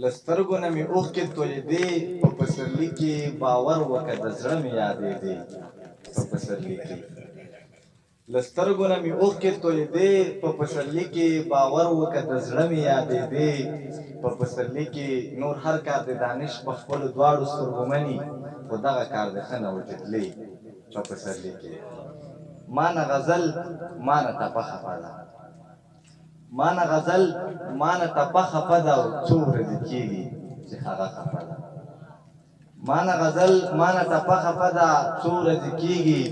له سترګو نه مې اوښکې تویېدې په پسرلي کې باور وکړه د زړه مې یادېدې په پسرلي کې له سترګو نه مې اوښکې تویېدې په پسرلي کې باور وکړه د زړه مې یادېدې په پسرلي کې نور هر کار د دانش په خپلو دواړو سترګو مني خو دغه کار د ښه نه وجدلې په پسرلي کې مانه غزل مانه ټپه خفه ده مانه غزل مانه ټپه خفه ده او څو ورځې کېږي چې هغه خفه ده مانه غزل مانه ټپه خفه ده څو ورځې کېږي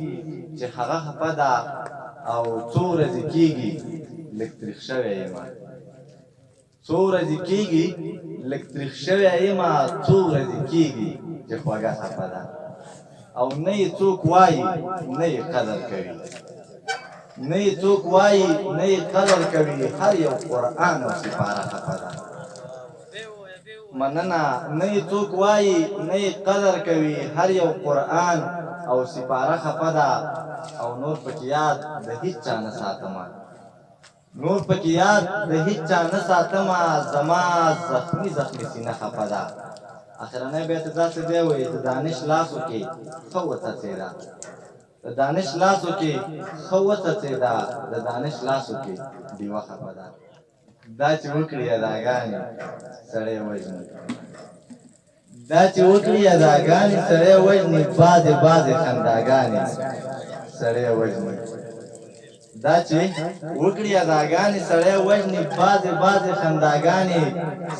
چې هغه خفه ده او څو ورځې کېږي لږ تریخ شوی یمه څو ورځې کېږي لږ تریخ شوی یمه څو ورځې کېږي چې خوږه خفه ده او نه یې څوک وایي نه یې قدر کوي نه یې څوک وایي نه یې قدر کوي هر یو قرآن او سپاره خفه ده مننه نه یې څوک وایي نه یې قدر کوي هر یو قرآن او سپاره خفه ده او نور پکې یاد د هیڅ چا نه ساتمه نور پکې یاد د هیڅ چا نه ساتمه زما زخمي زخمي سینه خفه ده اخرنی بیت داسې دی وایي د دانش لاسو کې ښه وڅڅېده د دانش لاسو کې ښه وڅڅېده د دانش لاسو کې ډیوه خفه ده دا چې وکړي اداګانې سړی وژني دا چې وکړي اداګانې سړی وژني بعضې بعضې خنداګانې سړی وژني دا چې وکړي اداګانې سړی وژني بعضې بعضې خنداګانې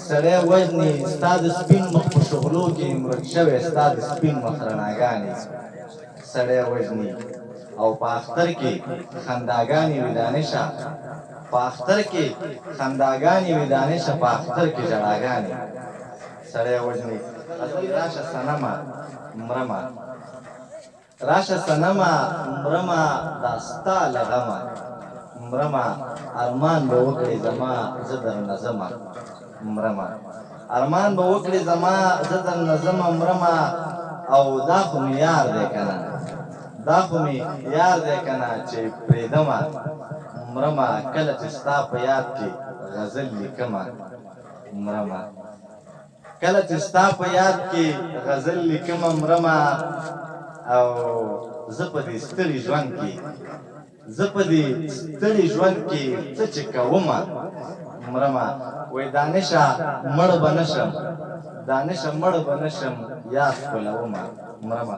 سړی وژني ستا د سپین مخ په شغلو کې ورک شوی ستا د سپین مخ رڼاګانې سړی وژني او په اختر کې خنداګانې وي دانشه په اختر کې خنداګانې وي دانشه په اختر کې ژړاګانې سړی وژني راشه صنمه مرمه راشه صنمه مرمه دا ستا له غمه مرمه ارمان به وکړې زما زه درنه ځمه مرمه ارمان به وکړې زما زه درنه ځمه مرمه او دا خو مې یار دی که نه دا خو مې یار دی که نه چې پرېږدمه مرمه کله چې ستا په یاد کې غزل لیکمه مرمه کله چې ستا په یاد کې غزل لیکمه مرمه او زه په دې ستړي ژوند کې زه په دې ستړي ژوند کې څه چې کومه مرمه وایي دانشه مړ به نه شم دانشه مړ به نه شم یاد ښکلومه مرمه